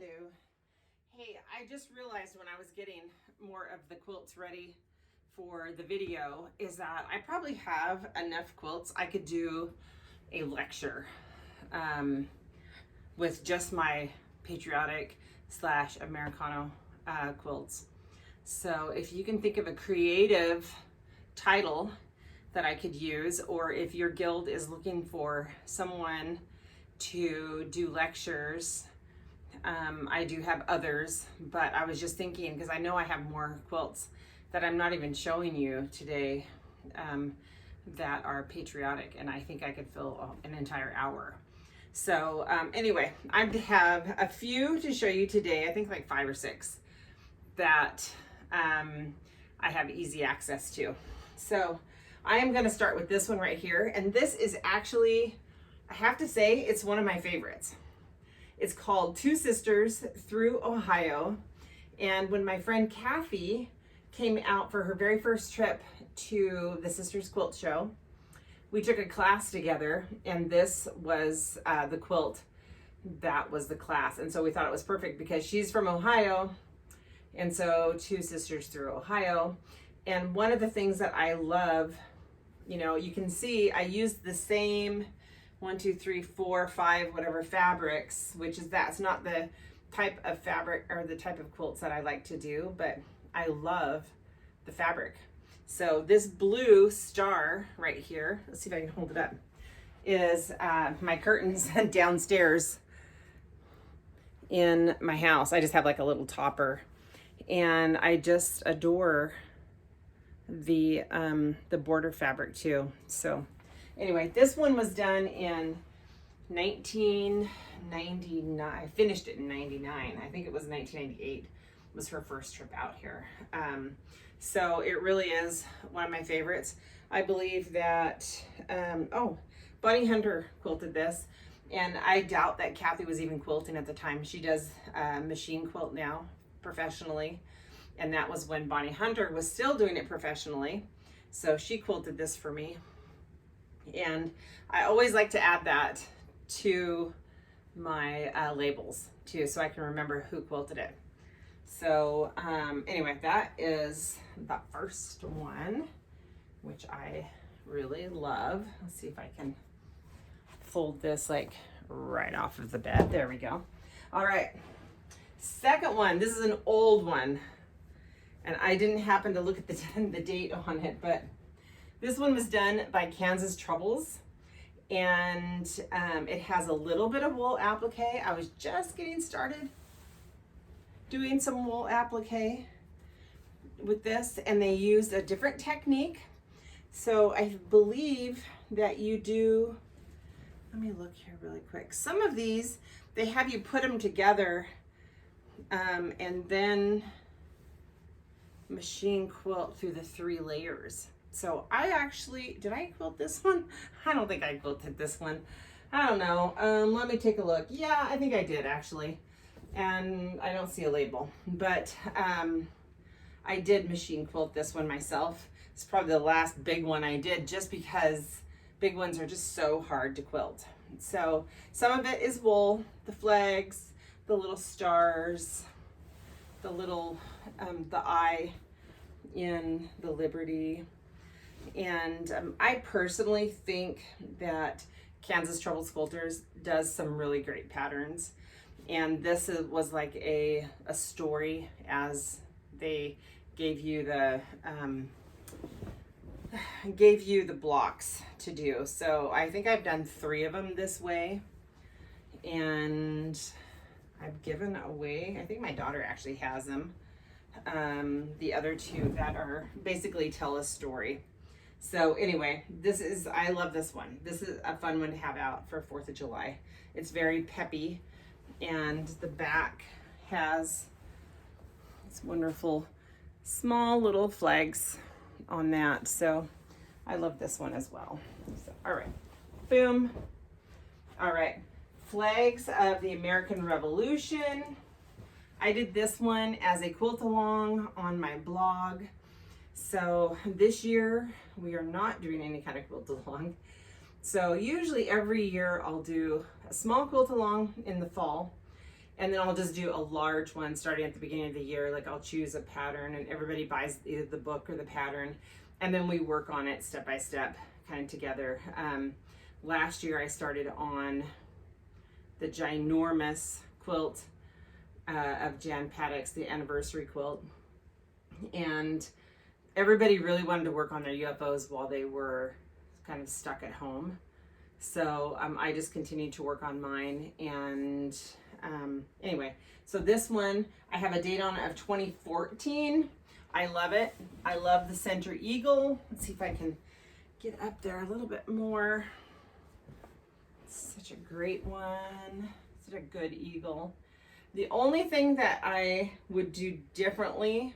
Hello. Hey, I just realized when I was getting more of the quilts ready for the video is that I probably have enough quilts. I could do a lecture with just my patriotic / Americano quilts. So if you can think of a creative title that I could use, or if your guild is looking for someone to do lectures, I do have others, but I was just thinking, because I know I have more quilts that I'm not even showing you today that are patriotic, and I think I could fill an entire hour. So anyway, I have a few to show you today. I think like 5 or 6 that I have easy access to. So I am going to start with this one right here, and this is actually, I have to say, it's one of my favorites. It's called Two Sisters Through Ohio. And when my friend Kathy came out for her very first trip to the Sisters Quilt Show, we took a class together, and this was the quilt that was the class. And so we thought it was perfect because she's from Ohio, and so Two Sisters Through Ohio. And one of the things that I love, you know, you can see I used the same 1, 2, 3, 4, 5, whatever fabrics, which is that's not the type of fabric or the type of quilts that I like to do, but I love the fabric. So this blue star right here, let's see if I can hold it up, is my curtains downstairs in my house. I just have like a little topper, and I just adore the border fabric too. So anyway, this one was done in 1999. I finished it in 99. I think it was 1998 was her first trip out here. So it really is one of my favorites. I believe that, Bonnie Hunter quilted this, and I doubt that Kathy was even quilting at the time. She does machine quilt now professionally, and that was when Bonnie Hunter was still doing it professionally. So she quilted this for me. And I always like to add that to my labels too, so I can remember who quilted it. So anyway, that is the first one, which I really love. Let's see if I can fold this like right off of the bed. There we go. All right, second one. This is an old one, and I didn't happen to look at the date on it, but this one was done by Kansas Troubles, and it has a little bit of wool applique. I was just getting started doing some wool applique with this, and they used a different technique. So I believe that you do, let me look here really quick. Some of these, they have you put them together and then machine quilt through the 3 layers. So I actually, did I quilt this one? I don't think I quilted this one. I don't know. Let me take a look. Yeah, I think I did actually. And I don't see a label, but I did machine quilt this one myself. It's probably the last big one I did, just because big ones are just so hard to quilt. So some of it is wool, the flags, the little stars, the little, the eye in the Liberty. And I personally think that Kansas Troubles Quilters does some really great patterns, and this was like a story, as they gave you the blocks to do. So I think I've done 3 of them this way, and I've given away, I think my daughter actually has them, the other 2 that are basically tell a story. So anyway, I love this one. This is a fun one to have out for 4th of July. It's very peppy, and the back has this wonderful small little flags on that. So I love this one as well. So, all right, boom. All right, flags of the American Revolution. I did this one as a quilt along on my blog. So this year we are not doing any kind of quilt along. So usually every year I'll do a small quilt along in the fall, And then I'll just do a large one starting at the beginning of the year. Like I'll choose a pattern and everybody buys either the book or the pattern. And then we work on it step by step, kind of together. Last year I started on the ginormous quilt of Jan Paddock's, the anniversary quilt. And everybody really wanted to work on their UFOs while they were kind of stuck at home. So I just continued to work on mine. And anyway, so this one, I have a date on it of 2014. I love it. I love the center eagle. Let's see if I can get up there a little bit more. It's such a great one. Such a good eagle. The only thing that I would do differently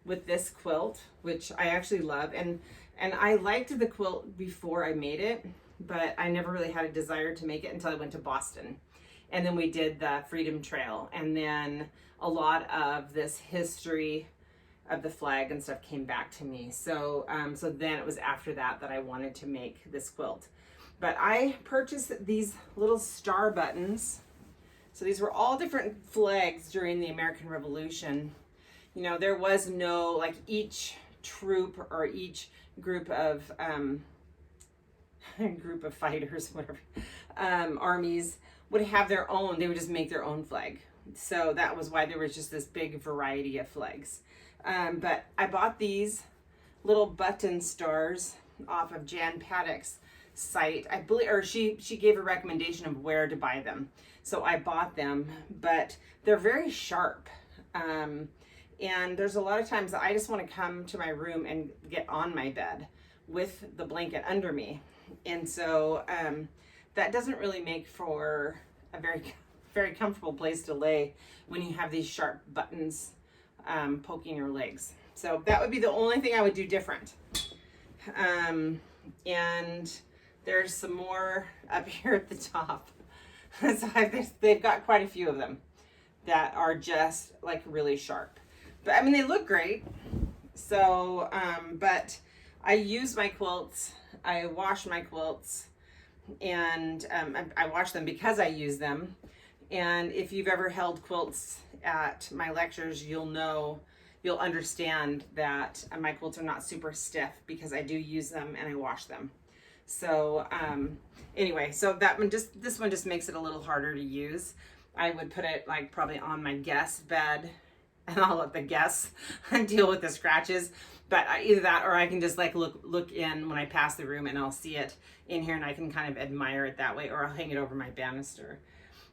with this quilt, which I actually love, and I liked the quilt before I made it, but I never really had a desire to make it until I went to Boston. And then we did the Freedom Trail, and then a lot of this history of the flag and stuff came back to me. So so then it was after that that I wanted to make this quilt. But I purchased these little star buttons. So these were all different flags during the American Revolution. You know, there was no, like, each troop or each group of fighters, whatever, armies would have their own. They would just make their own flag. So that was why there was just this big variety of flags. But I bought these little button stars off of Jan Paddock's site. I believe, or she gave a recommendation of where to buy them. So I bought them, but they're very sharp. And there's a lot of times that I just want to come to my room and get on my bed with the blanket under me. And so that doesn't really make for a very comfortable place to lay when you have these sharp buttons poking your legs. So that would be the only thing I would do different. And there's some more up here at the top. So they've got quite a few of them that are just like really sharp. But I mean, they look great. So, but I use my quilts, I wash my quilts, and I wash them because I use them. And if you've ever held quilts at my lectures, you'll understand that my quilts are not super stiff because I do use them and I wash them. So anyway, so this one just makes it a little harder to use. I would put it like probably on my guest bed, and I'll let the guests deal with the scratches. But either that, or I can just like look in when I pass the room and I'll see it in here and I can kind of admire it that way, or I'll hang it over my banister.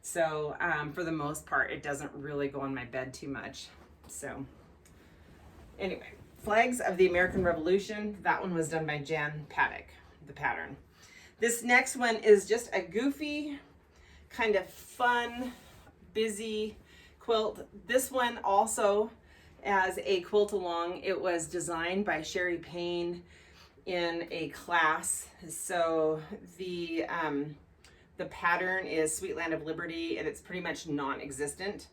So for the most part, it doesn't really go on my bed too much. So anyway, Flags of the American Revolution. That one was done by Jan Paddock, the pattern. This next one is just a goofy, kind of fun, busy quilt. This one also as a quilt along. It was designed by Sherry Payne in a class. So the pattern is Sweet Land of Liberty, and it's pretty much non-existent.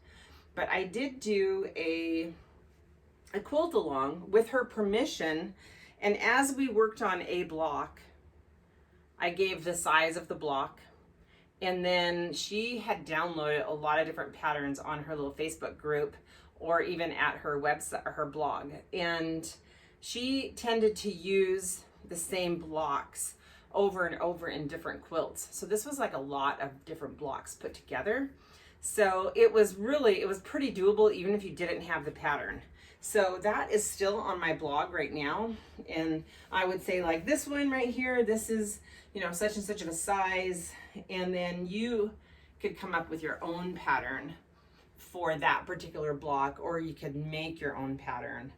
But I did do a quilt along with her permission, and as we worked on a block, I gave the size of the block, and then she had downloaded a lot of different patterns on her little Facebook group or even at her website or her blog, and she tended to use the same blocks over and over in different quilts. So this was like a lot of different blocks put together. So it was pretty doable even if you didn't have the pattern. So that is still on my blog right now. And I would say like this one right here, this is, you know, such and such of a size. And then you could come up with your own pattern for that particular block, or you could make your own pattern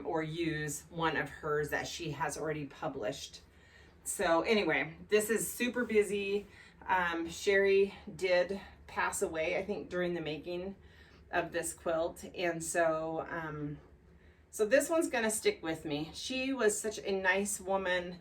or use one of hers that she has already published. So anyway, this is super busy. Sherry did pass away, I think, during the making of this quilt. And so, so this one's gonna stick with me. She was such a nice woman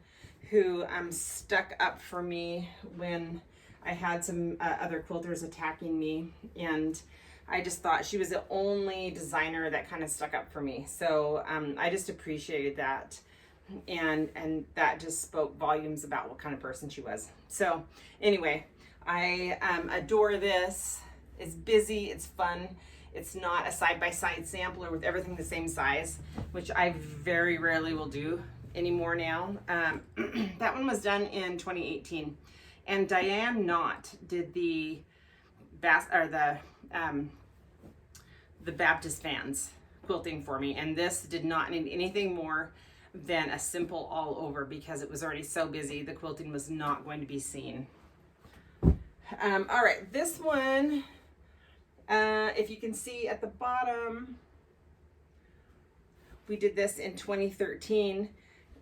who stuck up for me when I had some other quilters attacking me. And I just thought she was the only designer that kind of stuck up for me. So I just appreciated that. And that just spoke volumes about what kind of person she was. So anyway, I adore this. It's busy, it's fun. It's not a side-by-side sampler with everything the same size, which I very rarely will do anymore now. That one was done in 2018. And Diane Knott did the Baptist Fans quilting for me, and this did not need anything more than a simple all over because it was already so busy the quilting was not going to be seen. All right, this one, if you can see at the bottom, we did this in 2013,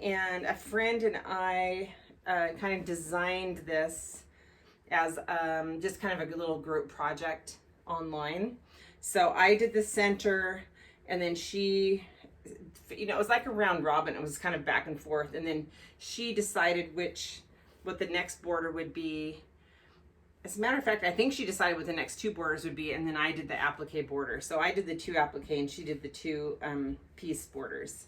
and a friend and I kind of designed this as just kind of a little group project online. So I did the center, and then she, you know, it was like a round robin. It was kind of back and forth, and then she decided what the next border would be. As a matter of fact, I think she decided what the next two borders would be, and then I did the applique border. So I did the two applique, and she did the two piece borders.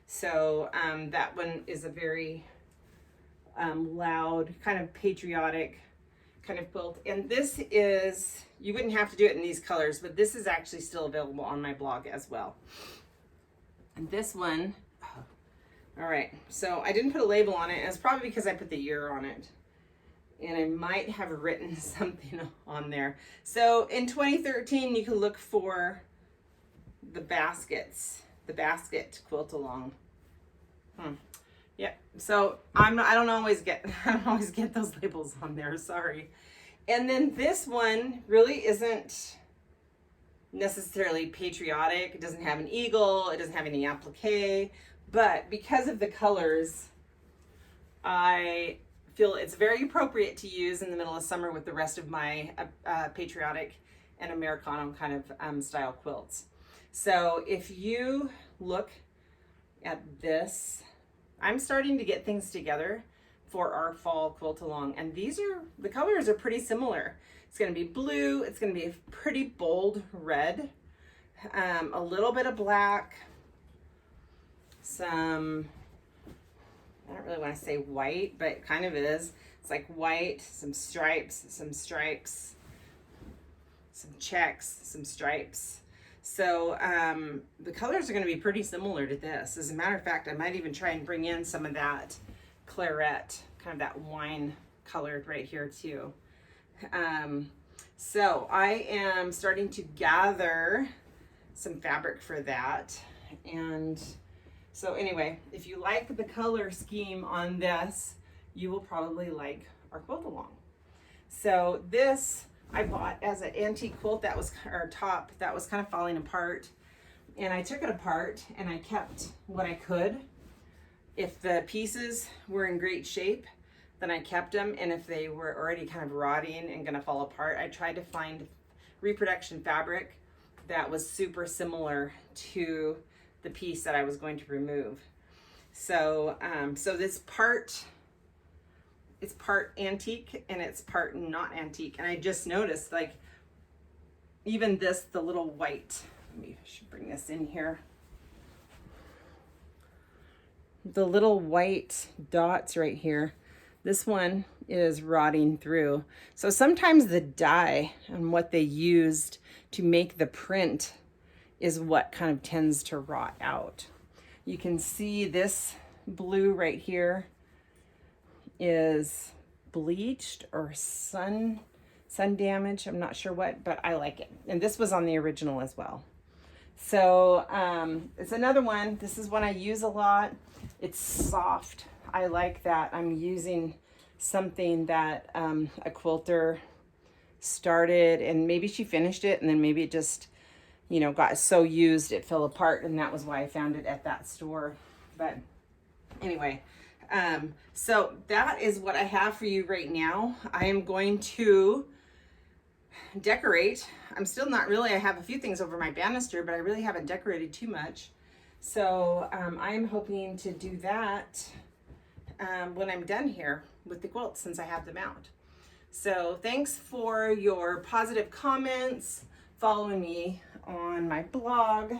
So that one is a very loud, kind of patriotic kind of quilt. And this is, you wouldn't have to do it in these colors, but this is actually still available on my blog as well. And this one, all right, so I didn't put a label on it. It's probably because I put the year on it. And I might have written something on there. So in 2013, you can look for the baskets, the basket quilt along. Yeah, so I don't always get those labels on there, sorry. And then this one really isn't necessarily patriotic. It doesn't have an eagle, it doesn't have any applique, but because of the colors, I feel it's very appropriate to use in the middle of summer with the rest of my patriotic and Americano kind of style quilts. So if you look at this, I'm starting to get things together for our fall quilt along, and the colors are pretty similar. It's going to be blue, it's going to be a pretty bold red, a little bit of black, some, I don't really want to say white, but it kind of is. It's like white, some stripes, some checks, some stripes. So the colors are going to be pretty similar to this. As a matter of fact, I might even try and bring in some of that claret, kind of that wine colored right here too. So I am starting to gather some fabric for that. And so anyway, if you like the color scheme on this, you will probably like our quilt along. So this I bought as an antique quilt that was, or top, that was kind of falling apart. And I took it apart and I kept what I could. If the pieces were in great shape, then I kept them. And if they were already kind of rotting and gonna fall apart, I tried to find reproduction fabric that was super similar to the piece that I was going to remove. So, so this part, it's part antique and it's part not antique. And I just noticed, like, even this, the little white, maybe I should bring this in here. The little white dots right here, this one is rotting through. So sometimes the dye and what they used to make the print is what kind of tends to rot out. You can see this blue right here is bleached or sun damage. I'm not sure what, but I like it. And this was on the original as well. So it's another one. This is one I use a lot. It's soft. I like that. I'm using something that a quilter started, and maybe she finished it and then maybe it just, you know, got so used it fell apart, and that was why I found it at that store. But anyway, so that is what I have for you right now. I am going to decorate. I'm still not really, I have a few things over my banister, but I really haven't decorated too much. So I'm hoping to do that when I'm done here with the quilts, since I have them out. So thanks for your positive comments, following me on my blog,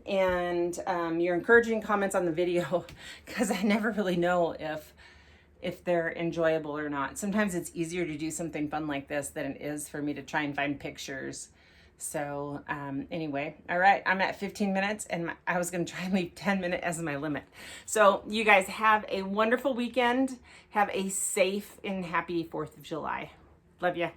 and your encouraging comments on the video, because I never really know if they're enjoyable or not. Sometimes it's easier to do something fun like this than it is for me to try and find pictures. So anyway, all right, I'm at 15 minutes and I was gonna try and leave 10 minutes as my limit. So you guys have a wonderful weekend. Have a safe and happy 4th of July. Love ya.